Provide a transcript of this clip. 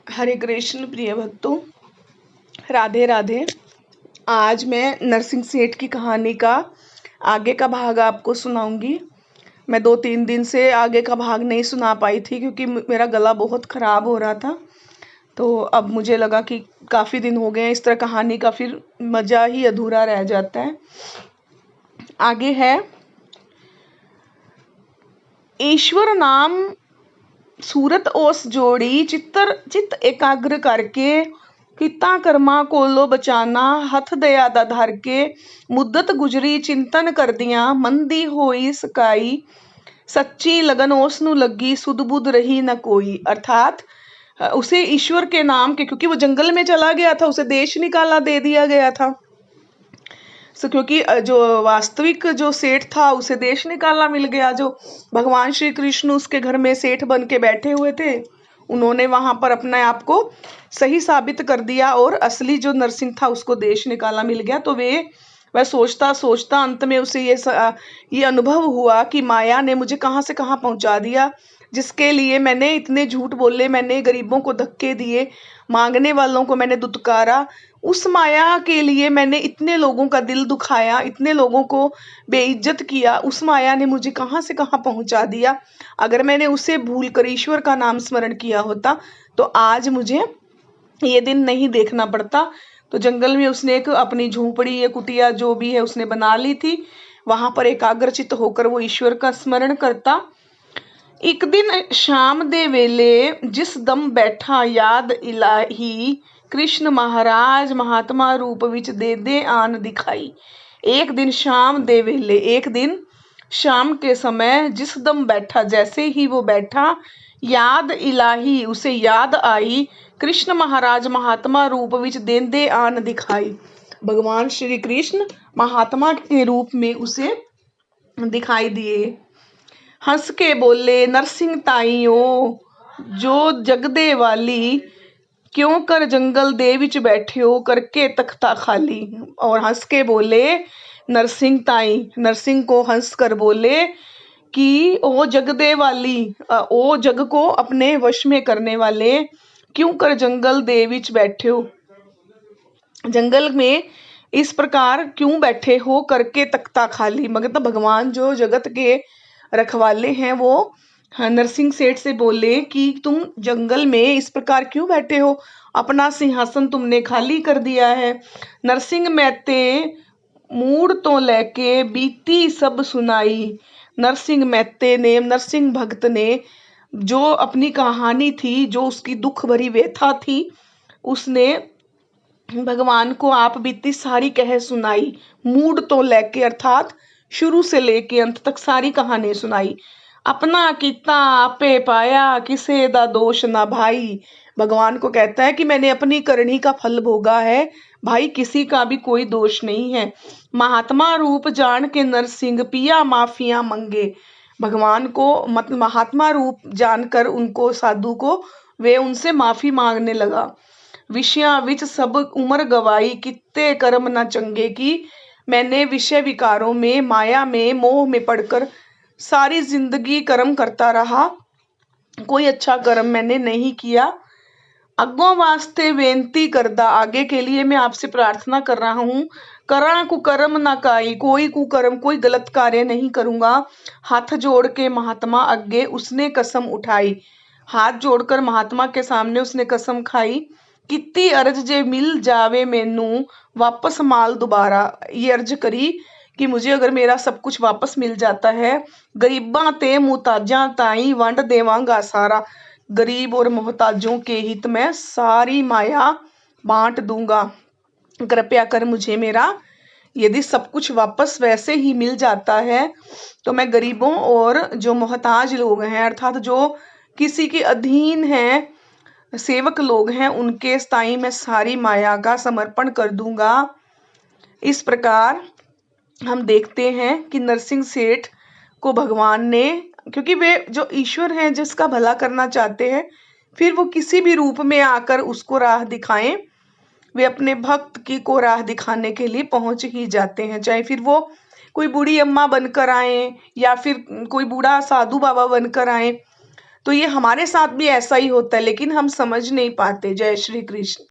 हरे कृष्ण प्रिय भक्तों, राधे राधे। आज मैं नरसिंह सेठ की कहानी का आगे का भाग आपको सुनाऊंगी। मैं 2-3 दिन से आगे का भाग नहीं सुना पाई थी क्योंकि मेरा गला बहुत खराब हो रहा था। तो अब मुझे लगा कि काफी दिन हो गए हैं, इस तरह कहानी का फिर मजा ही अधूरा रह जाता है। आगे है, ईश्वर नाम सूरत ओस जोड़ी चित्त एकाग्र करके किता कर्मा कोलो बचाना हथ दया दा धर के मुद्दत गुजरी चिंतन कर दिया मंदी होई सकाई सच्ची लगन ओस नु लगी सुध बुध रही न कोई। अर्थात उसे ईश्वर के नाम के, क्योंकि वो जंगल में चला गया था, उसे देश निकाला दे दिया गया था। क्योंकि जो वास्तविक जो सेठ था उसे देश निकाला मिल गया। जो भगवान श्री कृष्ण उसके घर में सेठ बन के बैठे हुए थे, उन्होंने वहां पर अपने आप को सही साबित कर दिया और असली जो नरसिंह था उसको देश निकाला मिल गया। तो वह सोचता सोचता अंत में उसे ये अनुभव हुआ कि माया ने मुझे कहाँ से कहाँ पहुंचा दिया, जिसके लिए मैंने इतने झूठ बोले, मैंने गरीबों को धक्के दिए, मांगने वालों को मैंने दुत्कारा, उस माया के लिए मैंने इतने लोगों का दिल दुखाया, इतने लोगों को बेइज्जत किया, उस माया ने मुझे कहाँ से कहाँ पहुंचा दिया। अगर मैंने उसे भूल कर ईश्वर का नाम स्मरण किया होता तो आज मुझे ये दिन नहीं देखना पड़ता। तो जंगल में उसने एक अपनी झोपड़ी या कुटिया जो भी है उसने बना ली थी। वहां पर एकाग्रचित होकर वो ईश्वर का स्मरण करता। एक दिन शाम दे वेले जिस दम बैठा याद इलाही कृष्ण महाराज महात्मा रूप विच दे दे आन दिखाई। एक दिन शाम दे वेले, एक दिन शाम के समय जिस दम बैठा, जैसे ही वो बैठा, याद इलाही उसे याद आई कृष्ण महाराज महात्मा रूप विच देंदे आन दिखाई। भगवान श्री कृष्ण महात्मा के रूप में उसे दिखाई दिए। हंस के बोले नरसिंह ताईओ जो जगदे वाली क्यों कर जंगल दे विच बैठे हो करके तख्ता खाली। और हंस के बोले नरसिंह ताई, नरसिंह को हंस कर बोले कि ओ जगदे वाली, ओ जग को अपने वश में करने वाले, क्यों कर जंगल दे विच बैठे हो, जंगल में इस प्रकार क्यों बैठे हो करके तख्ता खाली। मतलब भगवान जो जगत के रखवाले हैं वो नरसिंह सेठ से बोले कि तुम जंगल में इस प्रकार क्यों बैठे हो, अपना सिंहासन तुमने खाली कर दिया है। नरसिंह मेहते मूड तो लेके बीती सब सुनाई। नरसिंह मेहते ने, नरसिंह भक्त ने जो अपनी कहानी थी, जो उसकी दुख भरी व्यथा थी, उसने भगवान को आप बीती सारी कह सुनाई। मूड तो लेके अर्थात शुरू से लेके अंत तक सारी कहानी सुनाई। अपना किता आपे पाया किसे दा दोष ना भाई। भगवान को कहता है कि मैंने अपनी करनी का फल भोगा है भाई, किसी का भी कोई दोष नहीं है। महात्मा रूप जान के नरसिंह पिया माफिया मंगे। भगवान को मतलब महात्मा रूप जानकर उनको, साधु को, वे उनसे माफी मांगने लगा। विषया विच सब उम्र गवाई कित्ते कर्म न चंगे की। मैंने विषय विकारों में, माया में, मोह में पड़कर सारी जिंदगी कर्म करता रहा, कोई अच्छा कर्म मैंने नहीं किया। अगों वास्ते बेनती करदा, आगे के लिए मैं आपसे प्रार्थना कर रहा हूँ। करा कुकर्म ना काई, कोई कुकर्म, कोई गलत कार्य नहीं करूंगा। हाथ जोड़ के महात्मा अगे उसने कसम उठाई। हाथ जोड़कर महात्मा के सामने उसने कसम खाई। कित्ती अर्ज जे मिल जावे मैनू वापस माल दोबारा। ये अर्ज करी कि मुझे अगर मेरा सब कुछ वापस मिल जाता है, गरीबां ते मुहताजां ताई वंड देवांगा सारा। गरीब और मोहताजों के हित में सारी माया बांट दूंगा। कृपया कर मुझे मेरा, यदि सब कुछ वापस वैसे ही मिल जाता है तो मैं गरीबों और जो मोहताज लोग हैं, अर्थात जो किसी के अधीन हैं, सेवक लोग हैं, उनके स्थाई में सारी माया का समर्पण कर दूंगा। इस प्रकार हम देखते हैं कि नरसिंह सेठ को भगवान ने, क्योंकि वे जो ईश्वर हैं जिसका भला करना चाहते हैं, फिर वो किसी भी रूप में आकर उसको राह दिखाएं, वे अपने भक्त की को राह दिखाने के लिए पहुंच ही जाते हैं। चाहे फिर वो कोई बूढ़ी अम्मा बनकर आए या फिर कोई बूढ़ा साधु बाबा बनकर आए, तो ये हमारे साथ भी ऐसा ही होता है, लेकिन हम समझ नहीं पाते। जय श्री कृष्ण।